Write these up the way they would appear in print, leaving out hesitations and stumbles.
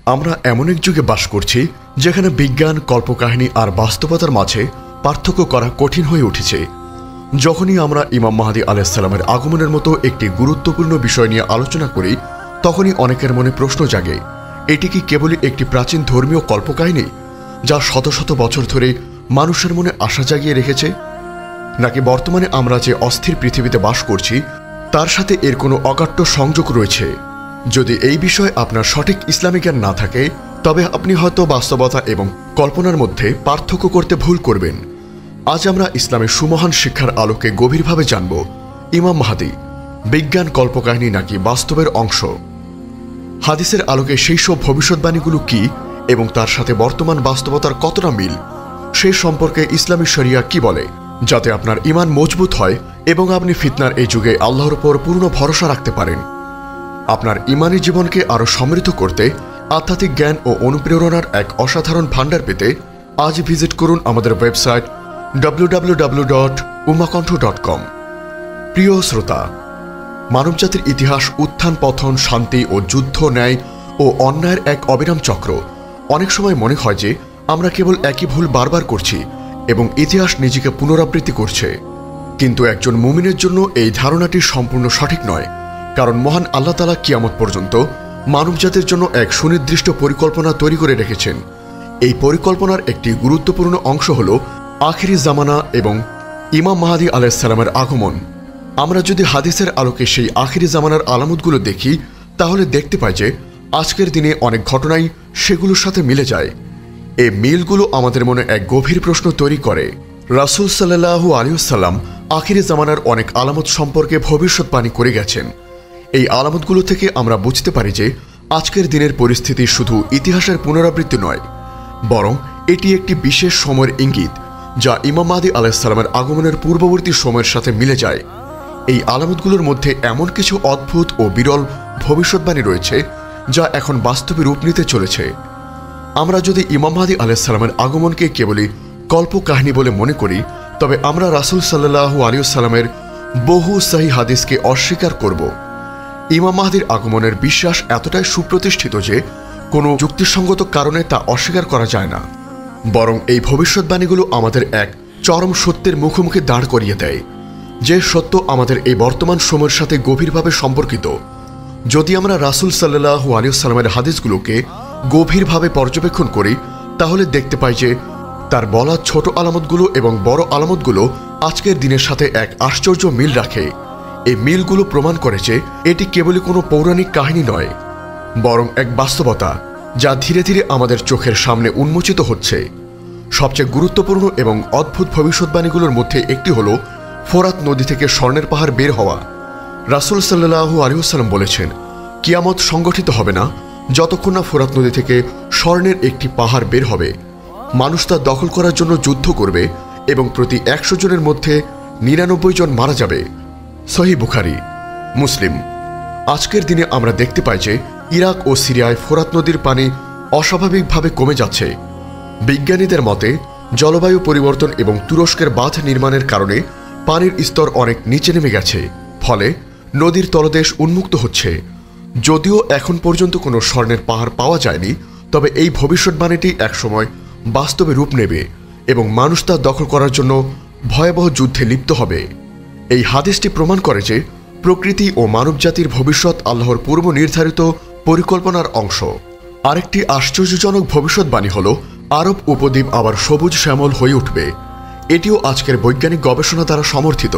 আমরা এমন এক যুগে বাস করছি যেখানে বিজ্ঞান, কল্পকাহিনী আর বাস্তবতার মাঝে পার্থক্য করা কঠিন হয়ে উঠেছে। যখনই আমরা ইমাম মাহদী আলাইহিস সালামের আগমনের মতো একটি গুরুত্বপূর্ণ বিষয় নিয়ে আলোচনা করি, তখনই অনেকের মনে প্রশ্ন জাগে, এটি কি কেবলই একটি প্রাচীন ধর্মীয় কল্পকাহিনী যা শত শত বছর ধরে মানুষের মনে আশা জাগিয়ে রেখেছে, নাকি বর্তমানে আমরা যে অস্থির পৃথিবীতে বাস করছি তার সাথে এর কোনো অকাট্য সংযোগ রয়েছে? যদি এই বিষয়ে আপনার সঠিক ইসলামী জ্ঞান না থাকে, তবে আপনি হয়তো বাস্তবতা এবং কল্পনার মধ্যে পার্থক্য করতে ভুল করবেন। আজ আমরা ইসলামের সুমহান শিক্ষার আলোকে গভীরভাবে জানব, ইমাম মাহদী বিজ্ঞান, কল্পকাহিনী নাকি বাস্তবের অংশ। হাদিসের আলোকে সেই সব ভবিষ্যৎবাণীগুলো কি এবং তার সাথে বর্তমান বাস্তবতার কতটা মিল, সেই সম্পর্কে ইসলামী শরিয়া কি বলে, যাতে আপনার ঈমান মজবুত হয় এবং আপনি ফিতনার এই যুগে আল্লাহর উপর পূর্ণ ভরসা রাখতে পারেন। আপনার ঈমানী জীবনকে আরও সমৃদ্ধ করতে আধ্যাত্মিক জ্ঞান ও অনুপ্রেরণার এক অসাধারণ ভাণ্ডার পেতে আজ ভিজিট করুন আমাদের ওয়েবসাইট www.ummahkontho.com। প্রিয় শ্রোতা, মানবজাতির ইতিহাস উত্থান পতন, শান্তি ও যুদ্ধ, ন্যায় ও অন্যায়ের এক অবিরাম চক্র। অনেক সময় মনে হয় যে আমরা কেবল একই ভুল বারবার করছি এবং ইতিহাস নিজেকে পুনরাবৃত্তি করছে। কিন্তু একজন মুমিনের জন্য এই ধারণাটি সম্পূর্ণ সঠিক নয়, কারণ মহান আল্লাহ তাআলা কিয়ামত পর্যন্ত মানবজাতির জন্য এক সুনির্দিষ্ট পরিকল্পনা তৈরি করে রেখেছেন। এই পরিকল্পনার একটি গুরুত্বপূর্ণ অংশ হল আখিরি জামানা এবং ইমাম মাহদী আলাইহিস সালামের আগমন। আমরা যদি হাদিসের আলোকে সেই আখিরি জামানার আলামতগুলো দেখি, তাহলে দেখতে পাই যে আজকের দিনে অনেক ঘটনাই সেগুলোর সাথে মিলে যায়। এই মিলগুলো আমাদের মনে এক গভীর প্রশ্ন তৈরি করে। রাসূল সাল্লাল্লাহু আলাইহি ওয়াসাল্লাম আখিরি জামানার অনেক আলামত সম্পর্কে ভবিষ্যৎবাণী করে গেছেন। এই আলামতগুলো থেকে আমরা বুঝতে পারি যে আজকের দিনের পরিস্থিতি শুধু ইতিহাসের পুনরাবৃত্তি নয়, বরং এটি একটি বিশেষ সময়ের ইঙ্গিত যা ইমাম মাহদী আলাইহিস সালামের আগমনের পূর্ববর্তী সময়ের সাথে মিলে যায়। এই আলামতগুলোর মধ্যে এমন কিছু অদ্ভুত ও বিরল ভবিষ্যৎবাণী রয়েছে যা এখন বাস্তবে রূপ নিতে চলেছে। আমরা যদি ইমাম মাহদী আলাইহিস সালামের আগমনকে কেবলই কল্পকাহিনী বলে মনে করি, তবে আমরা রাসূল সাল্লাল্লাহু আলাইহি ওয়াসাল্লামের বহু সহিহ হাদিসকে অস্বীকার করব। ইমাম মাহদীর আগমনের বিশ্বাস এতটাই সুপ্রতিষ্ঠিত যে কোনো যুক্তিসঙ্গত কারণে তা অস্বীকার করা যায় না, বরং এই ভবিষ্যৎবাণীগুলো আমাদের এক চরম সত্যের মুখোমুখি দাঁড় করিয়ে দেয়, যে সত্য আমাদের এই বর্তমান সময়ের সাথে গভীরভাবে সম্পর্কিত। যদি আমরা রাসূল সাল্লাল্লাহু আলাইহি ওয়াসাল্লামের হাদিসগুলোকে গভীরভাবে পর্যবেক্ষণ করি, তাহলে দেখতে পাই যে তার বলা ছোট আলামতগুলো এবং বড় আলামতগুলো আজকের দিনের সাথে এক আশ্চর্য মিল রাখে। এই মিলগুলো প্রমাণ করে যে এটি কেবলই কোনো পৌরাণিক কাহিনী নয়, বরং এক বাস্তবতা যা ধীরে ধীরে আমাদের চোখের সামনে উন্মোচিত হচ্ছে। সবচেয়ে গুরুত্বপূর্ণ এবং অদ্ভুত ভবিষ্যৎবাণীগুলোর মধ্যে একটি হল ফোরাত নদী থেকে স্বর্ণের পাহাড় বের হওয়া। রাসূল সাল্লাল্লাহু আলাইহি ওয়াসাল্লাম বলেছেন, কিয়ামত সংগঠিত হবে না যতক্ষণ না ফোরাত নদী থেকে স্বর্ণের একটি পাহাড় বের হবে। মানুষ তা দখল করার জন্য যুদ্ধ করবে এবং প্রতি 100 জনের মধ্যে 99 জন মারা যাবে। সহিহ বুখারী, মুসলিম। আজকের দিনে আমরা দেখতে পাই যে ইরাক ও সিরিয়ায় ফোরাত নদীর পানি অস্বাভাবিকভাবে কমে যাচ্ছে। বিজ্ঞানীদের মতে জলবায়ু পরিবর্তন এবং তুরস্কের বাঁধ নির্মাণের কারণে পানির স্তর অনেক নিচে নেমে গেছে, ফলে নদীর তলদেশ উন্মুক্ত হচ্ছে। যদিও এখন পর্যন্ত কোনো স্বর্ণের পাহাড় পাওয়া যায়নি, তবে এই ভবিষ্যৎবাণীটি একসময় বাস্তবে রূপ নেবে এবং মানুষ তা দখল করার জন্য ভয়াবহ যুদ্ধে লিপ্ত হবে। এই হাদিসটি প্রমাণ করে যে প্রকৃতি ও মানবজাতির ভবিষ্যৎ আল্লাহর পূর্ব নির্ধারিত পরিকল্পনার অংশ। আরেকটি আশ্চর্যজনক ভবিষ্যৎবাণী হল আরব উপদ্বীপ আবার সবুজ শ্যামল হয়ে উঠবে। এটিও আজকের বৈজ্ঞানিক গবেষণা দ্বারা সমর্থিত।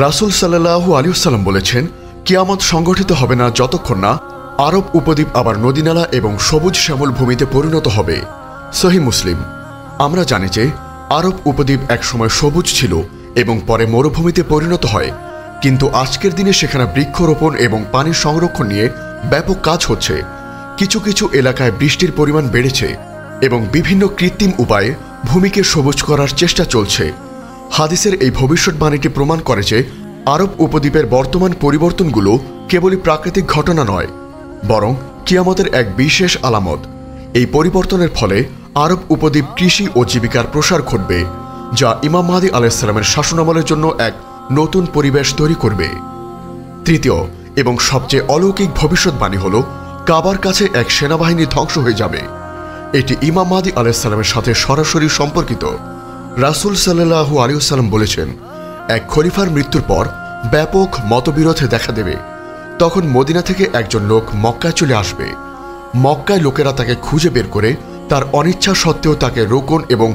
রাসূল সাল্লাল্লাহু আলাইহি ওয়াসাল্লাম বলেছেন, কিয়ামত সংগঠিত হবে না যতক্ষণ না আরব উপদ্বীপ আবার নদীনালা এবং সবুজ শ্যামল ভূমিতে পরিণত হবে। সহিহ মুসলিম। আমরা জানি যে আরব উপদ্বীপ একসময় সবুজ ছিল এবং পরে মরুভূমিতে পরিণত হয়, কিন্তু আজকের দিনে সেখানে বৃক্ষরোপণ এবং পানি সংরক্ষণ নিয়ে ব্যাপক কাজ হচ্ছে। কিছু কিছু এলাকায় বৃষ্টির পরিমাণ বেড়েছে এবং বিভিন্ন কৃত্রিম উপায়ে ভূমিকে সবুজ করার চেষ্টা চলছে। হাদিসের এই ভবিষ্যৎবাণীটি প্রমাণ করে যে আরব উপদ্বীপের বর্তমান পরিবর্তনগুলো কেবলই প্রাকৃতিক ঘটনা নয়, বরং কিয়ামতের এক বিশেষ আলামত। এই পরিবর্তনের ফলে আরব উপদ্বীপ কৃষি ও জীবিকার প্রসার ঘটবে, যা ইমাম মাহদী আলাইহিস সালামের শাসনামলের জন্য এক নতুন পরিবেশ তৈরি করবে। তৃতীয় এবং সবচেয়ে অলৌকিক ভবিষ্যৎবাণী হল কাবার কাছে এক সেনাবাহিনী ধ্বংস হয়ে যাবে। এটি ইমাম মাহদী আলাইহিস সালামের সাথে সরাসরি সম্পর্কিত। রাসূল সাল্লাল্লাহু আলাইহি ওয়াসাল্লাম বলেছেন, এক খলিফার মৃত্যুর পর ব্যাপক মতবিরোধ দেখা দেবে। তখন মদিনা থেকে একজন লোক মক্কায় চলে আসবে। মক্কায় লোকেরা তাকে খুঁজে বের করে তার অনিচ্ছা সত্ত্বেও তাকে রোকন এবং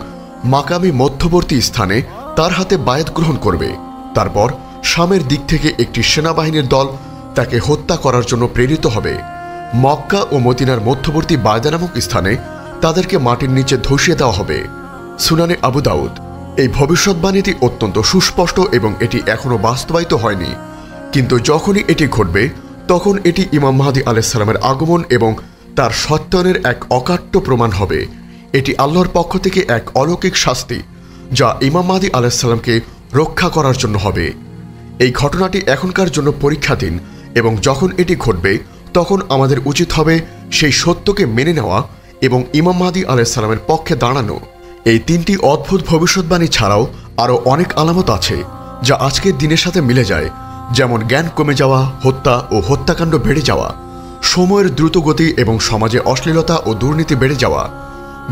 মাকামি মধ্যবর্তী স্থানে তার হাতে বায়াত গ্রহণ করবে। তারপর শামের দিক থেকে একটি সেনাবাহিনীর দল তাকে হত্যা করার জন্য প্রেরিত হবে। মক্কা ও মদিনার মধ্যবর্তী বায়দা নামক স্থানে তাদেরকে মাটির নিচে ধসিয়ে দেওয়া হবে। সুনানে আবু দাউদ। এই ভবিষ্যৎবাণীটি অত্যন্ত সুস্পষ্ট এবং এটি এখনও বাস্তবায়িত হয়নি, কিন্তু যখনই এটি ঘটবে তখন এটি ইমাম মাহদী আলাইহিস সালামের আগমন এবং তার সত্যায়নের এক অকাট্য প্রমাণ হবে। এটি আল্লাহর পক্ষ থেকে এক অলৌকিক শাস্তি যা ইমাম মাহদী আলাইহিস সালামকে রক্ষা করার জন্য হবে। এই ঘটনাটি এখনকার জন্য পরীক্ষাধীন এবং যখন এটি ঘটবে তখন আমাদের উচিত হবে সেই সত্যকে মেনে নেওয়া এবং ইমাম মাহদী আলাইহিস সালামের পক্ষে দাঁড়ানো। এই তিনটি অদ্ভুত ভবিষ্যৎবাণী ছাড়াও আরও অনেক আলামত আছে যা আজকের দিনের সাথে মিলে যায়, যেমন জ্ঞান কমে যাওয়া, হত্যা ও হত্যাকাণ্ড বেড়ে যাওয়া, সময়ের দ্রুতগতি এবং সমাজে অশ্লীলতা ও দুর্নীতি বেড়ে যাওয়া।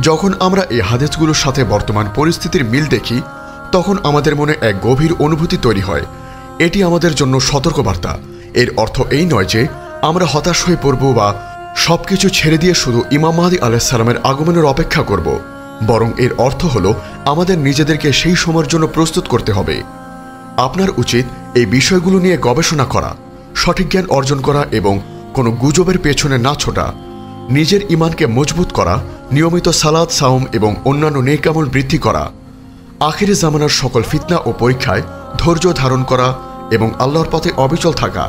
যখন আমরা এই হাদিসগুলোর সাথে বর্তমান পরিস্থিতির মিল দেখি তখন আমাদের মনে এক গভীর অনুভূতি তৈরি হয়। এটি আমাদের জন্য সতর্কবার্তা। এর অর্থ এই নয় যে আমরা হতাশ হয়ে পড়ব বা সবকিছু ছেড়ে দিয়ে শুধু ইমাম মাহদী আলাইহিস সালামের আগমনের অপেক্ষা করব, বরং এর অর্থ হলো আমাদের নিজেদেরকে সেই সময়ের জন্য প্রস্তুত করতে হবে। আপনার উচিত এই বিষয়গুলো নিয়ে গবেষণা করা, সঠিক জ্ঞান অর্জন করা এবং কোনো গুজবের পেছনে না ছোটা। নিজের ঈমানকে মজবুত করা, নিয়মিত সালাত, সাওম এবং অন্যান্য নেক আমল বৃদ্ধি করা, আখিরে জামানার সকল ফিতনা ও পরীক্ষায় ধৈর্য ধারণ করা এবং আল্লাহর পথে অবিচল থাকা।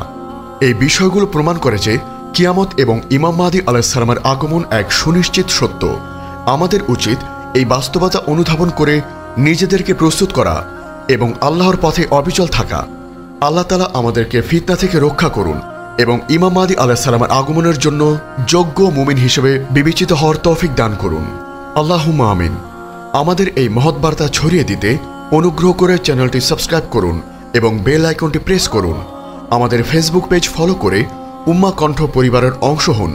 এই বিষয়গুলো প্রমাণ করে যে কিয়ামত এবং ইমাম মাহদী আলাইহিস সালামের আগমন এক সুনিশ্চিত সত্য। আমাদের উচিত এই বাস্তবতা অনুধাবন করে নিজেদেরকে প্রস্তুত করা এবং আল্লাহর পথে অবিচল থাকা। আল্লাহ তাআলা আমাদেরকে ফিতনা থেকে রক্ষা করুন এবং ইমাম মাহদী আলাইহিস সালামের আগমনের জন্য যোগ্য মুমিন হিসেবে বিবেচিত হওয়ার তৌফিক দান করুন। আল্লাহুম্মা আমিন। আমাদের এই মহৎ বার্তা ছড়িয়ে দিতে অনুগ্রহ করে চ্যানেলটি সাবস্ক্রাইব করুন এবং বেল আইকনটি প্রেস করুন। আমাদের ফেসবুক পেজ ফলো করে উম্মাহ কণ্ঠ পরিবারের অংশ হন।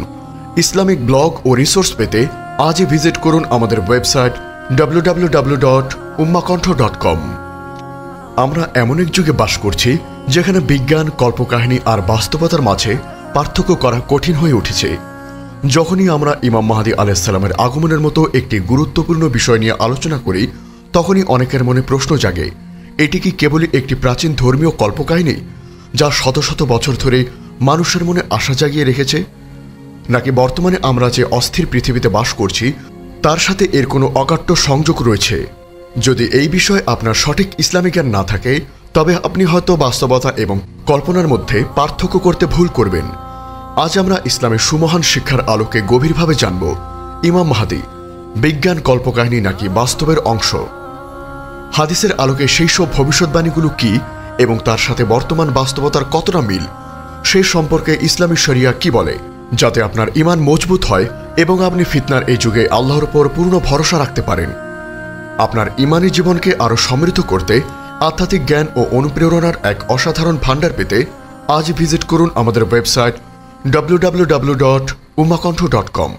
ইসলামিক ব্লগ ও রিসোর্স পেতে আজই ভিজিট করুন আমাদের ওয়েবসাইট www.ummahkontho.com। আমরা এমন এক যুগে বাস করছি যেখানে বিজ্ঞান, কল্পকাহিনী আর বাস্তবতার মাঝে পার্থক্য করা কঠিন হয়ে উঠেছে। যখনই আমরা ইমাম মাহদী আলাইহিস সালামের আগমনের মতো একটি গুরুত্বপূর্ণ বিষয় নিয়ে আলোচনা করি তখনই অনেকের মনে প্রশ্ন জাগে, এটি কি কেবলই একটি প্রাচীন ধর্মীয় কল্পকাহিনী যা শত শত বছর ধরে মানুষের মনে আশা জাগিয়ে রেখেছে, নাকি বর্তমানে আমরা যে অস্থির পৃথিবীতে বাস করছি তার সাথে এর কোনো অকাট্য সংযোগ রয়েছে? যদি এই বিষয়ে আপনার সঠিক ইসলামিক জ্ঞান না থাকে তবে আপনি হয়তো বাস্তবতা এবং কল্পনার মধ্যে পার্থক্য করতে ভুল করবেন। আজ আমরা ইসলামের সুমহান শিক্ষার আলোকে গভীরভাবে জানব ইমাম মাহদী বিজ্ঞান, কল্পকাহিনী নাকি বাস্তবের অংশ। হাদিসের আলোকে সেই সব ভবিষ্যৎবাণীগুলো কি এবং তার সাথে বর্তমান বাস্তবতার কতটা মিল, সেই সম্পর্কে ইসলামী শরিয়া কি বলে, যাতে আপনার ঈমান মজবুত হয় এবং আপনি ফিতনার এই যুগে আল্লাহর উপর পূর্ণ ভরসা রাখতে পারেন। আপনার ঈমানী জীবনকে আরও সমৃদ্ধ করতে আধ্যাত্মিক জ্ঞান ও অনুপ্রেরণার এক অসাধারণ ভাণ্ডার পেতে আজ ভিজিট করুন আমাদের ওয়েবসাইট www.ummahkontho.com।